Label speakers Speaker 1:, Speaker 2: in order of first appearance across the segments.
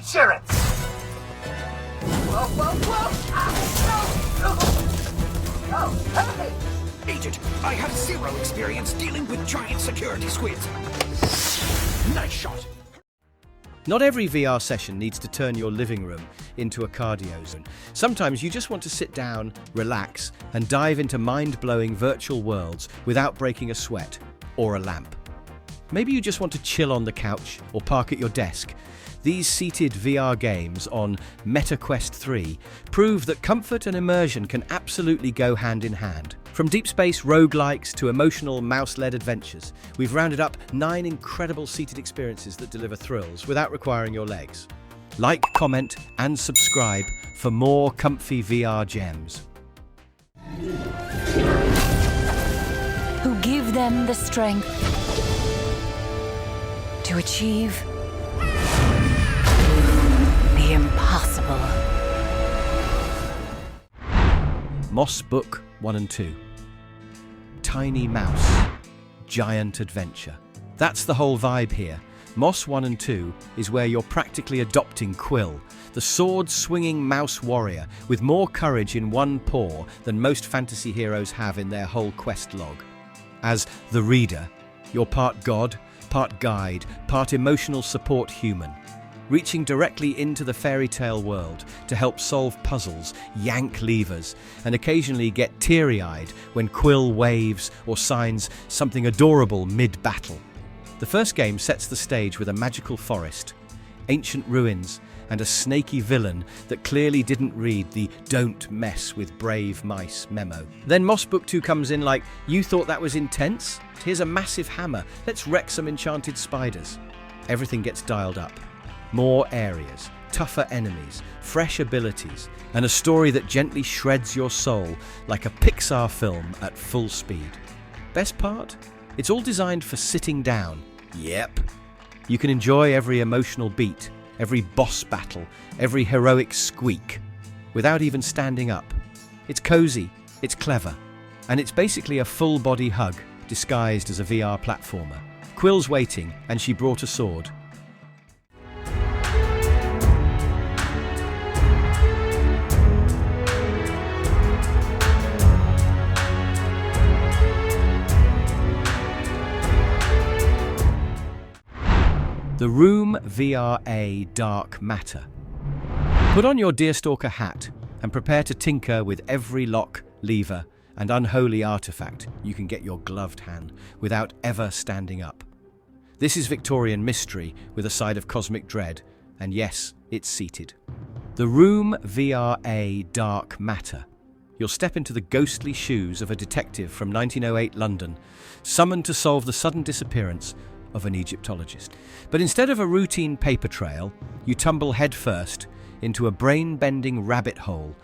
Speaker 1: insurance! Whoa, whoa, whoa! Oh, hey!
Speaker 2: Agent, I have zero experience dealing with giant security squids. Nice shot.
Speaker 3: Not every VR session needs to turn your living room into a cardio zone. Sometimes you just want to sit down, relax, and dive into mind-blowing virtual worlds without breaking a sweat or a lamp. Maybe you just want to chill on the couch or park at your desk. These seated VR games on MetaQuest 3 prove that comfort and immersion can absolutely go hand in hand. From deep space roguelikes to emotional mouse-led adventures, we've rounded up 9 incredible seated experiences that deliver thrills without requiring your legs. Like, comment, and subscribe for more comfy VR gems.
Speaker 4: Who give them the strength to achieve the impossible.
Speaker 3: Moss Book 1 and 2. Tiny mouse, giant adventure. That's the whole vibe here. Moss 1 and 2 is where you're practically adopting Quill, the sword-swinging mouse warrior with more courage in one paw than most fantasy heroes have in their whole quest log. As the reader, you're part god, part guide, part emotional support human, reaching directly into the fairy tale world to help solve puzzles, yank levers, and occasionally get teary-eyed when Quill waves or signs something adorable mid-battle. The first game sets the stage with a magical forest, ancient ruins, and a snaky villain that clearly didn't read the "Don't mess with brave mice" memo. Then Moss Book 2 comes in like, you thought that was intense? Here's a massive hammer, let's wreck some enchanted spiders. Everything gets dialed up. More areas, tougher enemies, fresh abilities, and a story that gently shreds your soul like a Pixar film at full speed. Best part? It's all designed for sitting down. Yep. You can enjoy every emotional beat, every boss battle, every heroic squeak, without even standing up. It's cozy, it's clever, and it's basically a full-body hug disguised as a VR platformer. Quill's waiting, and she brought a sword. The Room VRA Dark Matter. Put on your Deerstalker hat and prepare to tinker with every lock, lever, and unholy artifact you can get your gloved hand without ever standing up. This is Victorian mystery with a side of cosmic dread, and yes, it's seated. The Room VRA Dark Matter. You'll step into the ghostly shoes of a detective from 1908 London, summoned to solve the sudden disappearance of an Egyptologist. But instead of a routine paper trail, you tumble headfirst into a brain-bending rabbit hole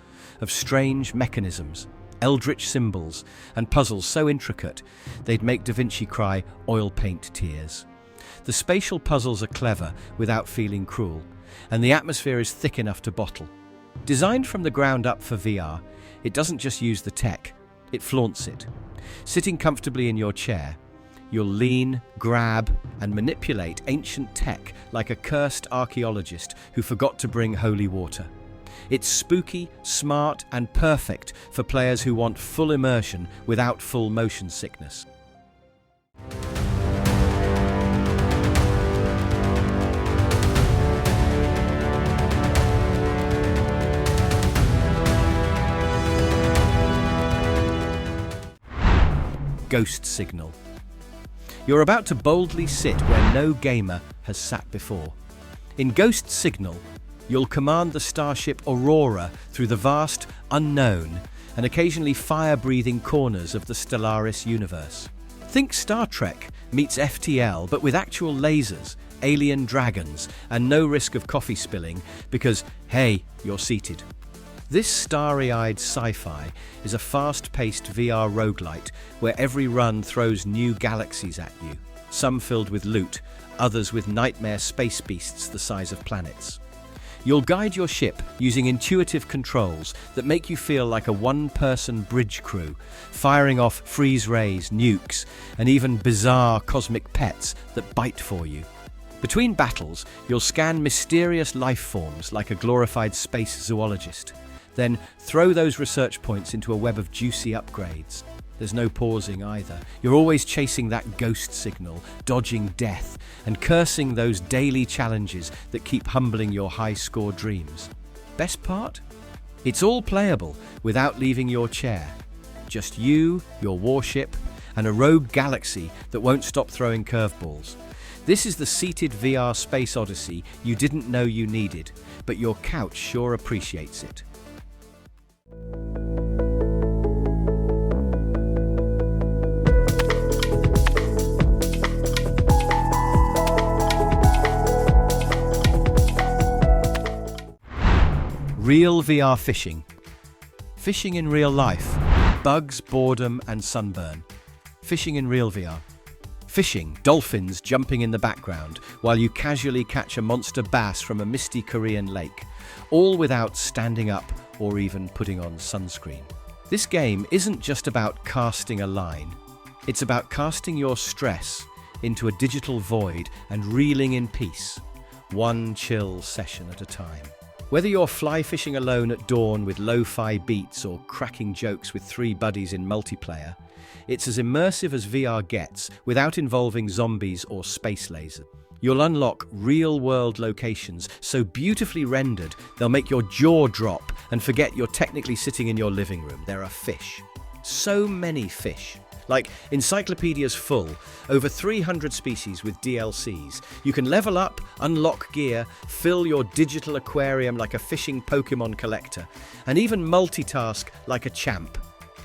Speaker 3: of strange mechanisms, eldritch symbols, and puzzles so intricate they'd make Da Vinci cry oil paint tears. The spatial puzzles are clever without feeling cruel, and the atmosphere is thick enough to bottle. Designed from the ground up for VR, it doesn't just use the tech, it flaunts it. Sitting comfortably in your chair, you'll lean, grab, and manipulate ancient tech like a cursed archaeologist who forgot to bring holy water. It's spooky, smart, and perfect for players who want full immersion without full motion sickness. Ghost Signal. You're about to boldly sit where no gamer has sat before. In Ghost Signal, you'll command the starship Aurora through the vast, unknown, and occasionally fire-breathing corners of the Stellaris universe. Think Star Trek meets FTL, but with actual lasers, alien dragons, and no risk of coffee spilling because, hey, you're seated. This starry-eyed sci-fi is a fast-paced VR roguelite where every run throws new galaxies at you, some filled with loot, others with nightmare space beasts the size of planets. You'll guide your ship using intuitive controls that make you feel like a one-person bridge crew, firing off freeze rays, nukes, and even bizarre cosmic pets that bite for you. Between battles, you'll scan mysterious life forms like a glorified space zoologist. Then throw those research points into a web of juicy upgrades. There's no pausing either. You're always chasing that ghost signal, dodging death, and cursing those daily challenges that keep humbling your high-score dreams. Best part? It's all playable without leaving your chair. Just you, your warship, and a rogue galaxy that won't stop throwing curveballs. This is the seated VR space odyssey you didn't know you needed, but your couch sure appreciates it. Real VR fishing. Fishing in real life. Bugs, boredom, and sunburn. Fishing in real VR. Fishing, dolphins jumping in the background while you casually catch a monster bass from a misty Korean lake, all without standing up or even putting on sunscreen. This game isn't just about casting a line. It's about casting your stress into a digital void and reeling in peace, one chill session at a time. Whether you're fly fishing alone at dawn with lo-fi beats or cracking jokes with 3 buddies in multiplayer, it's as immersive as VR gets without involving zombies or space lasers. You'll unlock real-world locations so beautifully rendered they'll make your jaw drop and forget you're technically sitting in your living room. There are fish. So many fish. Like encyclopedias full, over 300 species with DLCs. You can level up, unlock gear, fill your digital aquarium like a fishing Pokemon collector, and even multitask like a champ.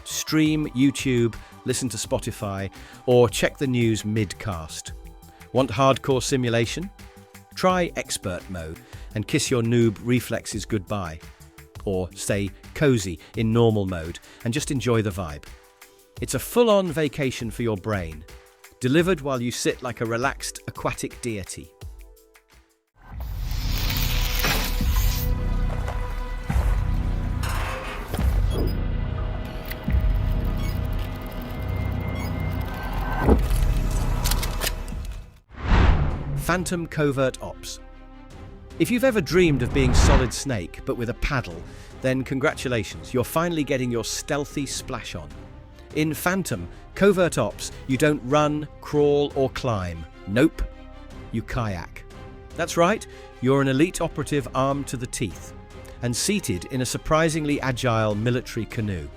Speaker 3: Stream YouTube, listen to Spotify, or check the news mid-cast. Want hardcore simulation? Try expert mode and kiss your noob reflexes goodbye. Or stay cozy in normal mode and just enjoy the vibe. It's a full-on vacation for your brain, delivered while you sit like a relaxed aquatic deity. Phantom Covert Ops. If you've ever dreamed of being Solid Snake but with a paddle, then congratulations, you're finally getting your stealthy splash on. In Phantom Covert Ops, you don't run, crawl, or climb. Nope, you kayak. That's right, you're an elite operative armed to the teeth and seated in a surprisingly agile military canoe.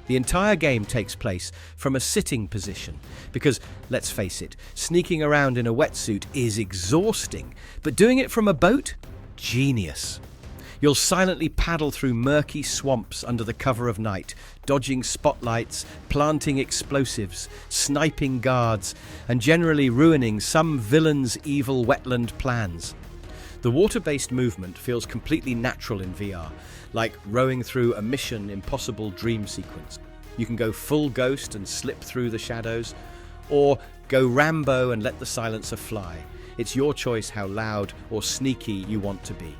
Speaker 3: The entire game takes place from a sitting position because, let's face it, sneaking around in a wetsuit is exhausting, but doing it from a boat? Genius. You'll silently paddle through murky swamps under the cover of night, dodging spotlights, planting explosives, sniping guards, and generally ruining some villain's evil wetland plans. The water-based movement feels completely natural in VR, like rowing through a Mission Impossible dream sequence. You can go full ghost and slip through the shadows, or go Rambo and let the silencer fly. It's your choice how loud or sneaky you want to be.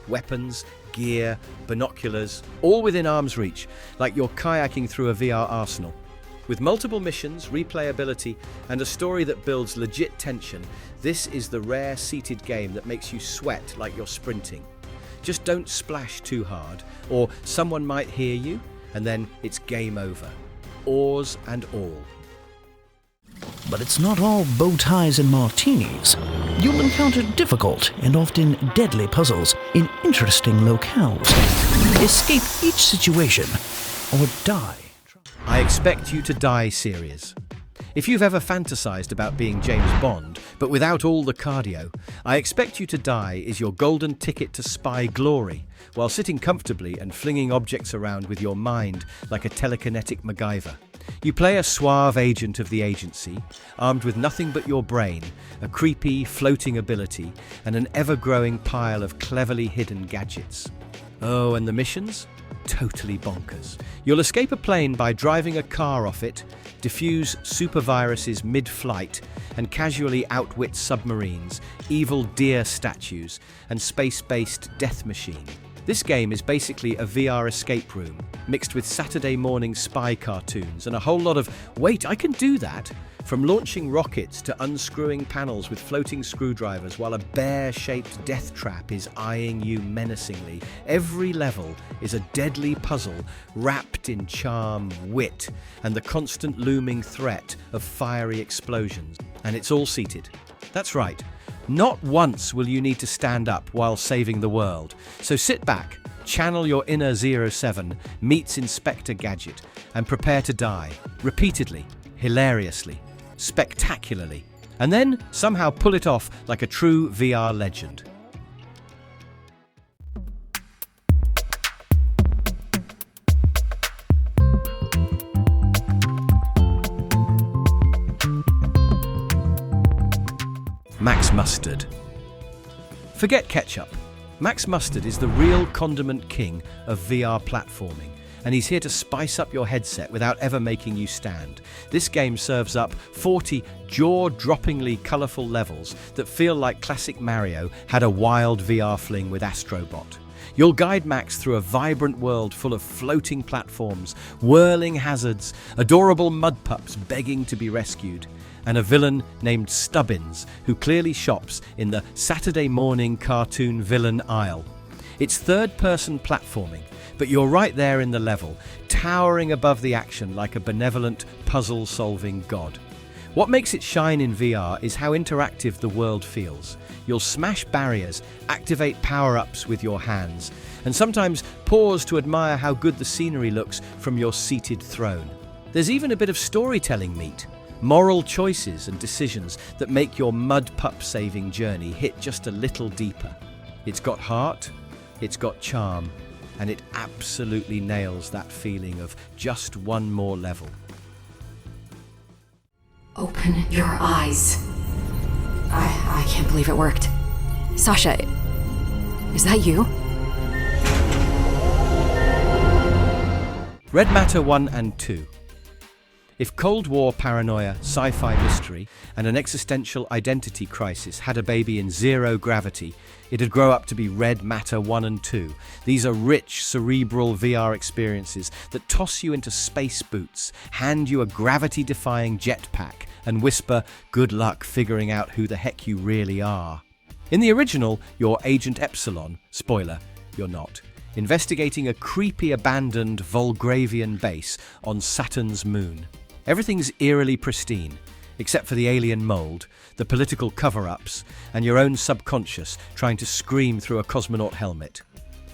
Speaker 3: Weapons, gear, binoculars, all within arm's reach, like you're kayaking through a VR arsenal. With multiple missions, replayability, and a story that builds legit tension, this is the rare seated game that makes you sweat like you're sprinting. Just don't splash too hard, or someone might hear you, and then it's game over. Oars and all.
Speaker 5: But it's not all bow ties and martinis. You'll encounter difficult and often deadly puzzles in interesting locales. Escape each situation or die.
Speaker 3: I Expect You to Die series. If you've ever fantasized about being James Bond, but without all the cardio, I Expect You to Die is your golden ticket to spy glory, while sitting comfortably and flinging objects around with your mind like a telekinetic MacGyver. You play a suave agent of the agency, armed with nothing but your brain, a creepy, floating ability, and an ever-growing pile of cleverly hidden gadgets. Oh, and the missions? Totally bonkers. You'll escape a plane by driving a car off it, defuse superviruses mid-flight, and casually outwit submarines, evil deer statues, and space-based death machine. This game is basically a VR escape room, mixed with Saturday morning spy cartoons and a whole lot of, wait, I can do that! From launching rockets to unscrewing panels with floating screwdrivers while a bear-shaped death trap is eyeing you menacingly. Every level is a deadly puzzle wrapped in charm, wit, and the constant looming threat of fiery explosions. And it's all seated. That's right. Not once will you need to stand up while saving the world. So sit back, channel your inner 07 meets Inspector Gadget, and prepare to die. Repeatedly, hilariously, spectacularly, and then somehow pull it off like a true VR legend. Max Mustard. Forget ketchup. Max Mustard is the real condiment king of VR platforming, and he's here to spice up your headset without ever making you stand. This game serves up 40 jaw-droppingly colourful levels that feel like classic Mario had a wild VR fling with Astrobot. You'll guide Max through a vibrant world full of floating platforms, whirling hazards, adorable mud pups begging to be rescued, and a villain named Stubbins who clearly shops in the Saturday morning cartoon villain aisle. It's third-person platforming, but you're right there in the level, towering above the action like a benevolent puzzle-solving god. What makes it shine in VR is how interactive the world feels. You'll smash barriers, activate power-ups with your hands, and sometimes pause to admire how good the scenery looks from your seated throne. There's even a bit of storytelling meat, moral choices and decisions that make your mud pup saving journey hit just a little deeper. It's got heart, it's got charm, and it absolutely nails that feeling of just one more level.
Speaker 6: Open your eyes. I can't believe it worked. Sasha, is that you?
Speaker 3: Red Matter 1 and 2. If Cold War paranoia, sci-fi mystery, and an existential identity crisis had a baby in zero gravity, it'd grow up to be Red Matter 1 and 2. These are rich, cerebral VR experiences that toss you into space boots, hand you a gravity-defying jetpack, and whisper, good luck figuring out who the heck you really are. In the original, you're Agent Epsilon, spoiler, you're not, investigating a creepy abandoned Volgravian base on Saturn's moon. Everything's eerily pristine, except for the alien mold, the political cover-ups, and your own subconscious trying to scream through a cosmonaut helmet.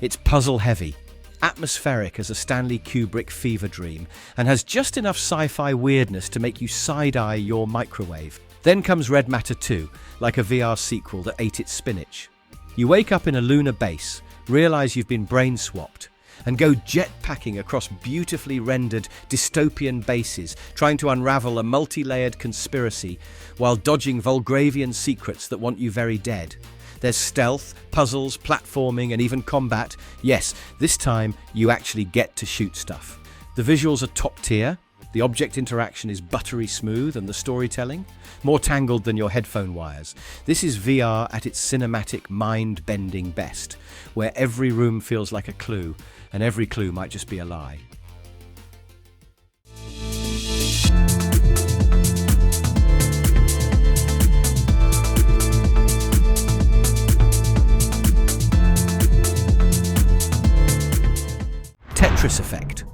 Speaker 3: It's puzzle-heavy, atmospheric as a Stanley Kubrick fever dream, and has just enough sci-fi weirdness to make you side-eye your microwave. Then comes Red Matter 2, like a VR sequel that ate its spinach. You wake up in a lunar base, realize you've been brain-swapped, and go jetpacking across beautifully rendered dystopian bases, trying to unravel a multi-layered conspiracy while dodging Volgravian secrets that want you very dead. There's stealth, puzzles, platforming, and even combat. Yes, this time you actually get to shoot stuff. The visuals are top tier, the object interaction is buttery smooth, and the storytelling more tangled than your headphone wires. This is VR at its cinematic, mind-bending best, where every room feels like a clue, and every clue might just be a lie. Tetris Effect.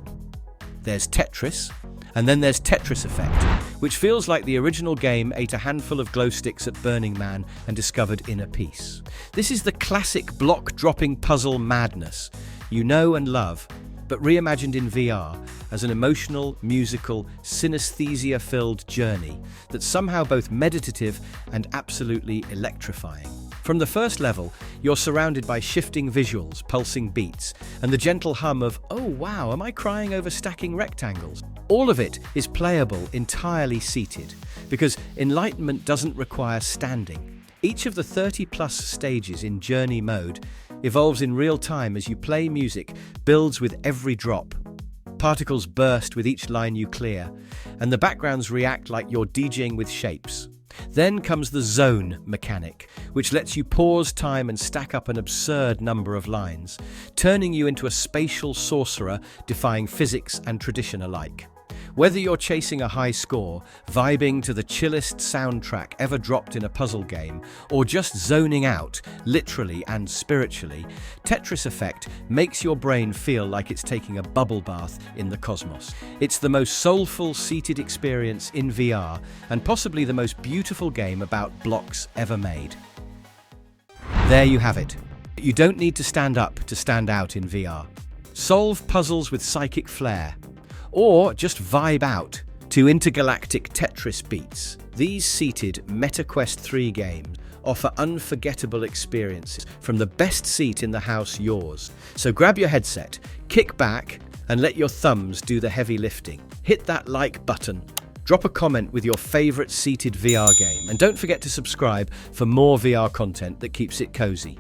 Speaker 3: There's Tetris, and then there's Tetris Effect, which feels like the original game ate a handful of glow sticks at Burning Man and discovered inner peace. This is the classic block-dropping puzzle madness you know and love, but reimagined in VR as an emotional, musical, synesthesia-filled journey that's somehow both meditative and absolutely electrifying. From the first level, you're surrounded by shifting visuals, pulsing beats, and the gentle hum of, oh wow, am I crying over stacking rectangles? All of it is playable entirely seated, because enlightenment doesn't require standing. Each of the 30-plus stages in journey mode evolves in real time as you play music, builds with every drop. Particles burst with each line you clear, and the backgrounds react like you're DJing with shapes. Then comes the zone mechanic, which lets you pause time and stack up an absurd number of lines, turning you into a spatial sorcerer defying physics and tradition alike. Whether you're chasing a high score, vibing to the chillest soundtrack ever dropped in a puzzle game, or just zoning out, literally and spiritually, Tetris Effect makes your brain feel like it's taking a bubble bath in the cosmos. It's the most soulful seated experience in VR, and possibly the most beautiful game about blocks ever made. There you have it. You don't need to stand up to stand out in VR. Solve puzzles with psychic flair, or just vibe out to intergalactic Tetris beats. These seated MetaQuest 3 games offer unforgettable experiences from the best seat in the house, yours. So grab your headset, kick back, and let your thumbs do the heavy lifting. Hit that like button, drop a comment with your favorite seated VR game, and don't forget to subscribe for more VR content that keeps it cozy.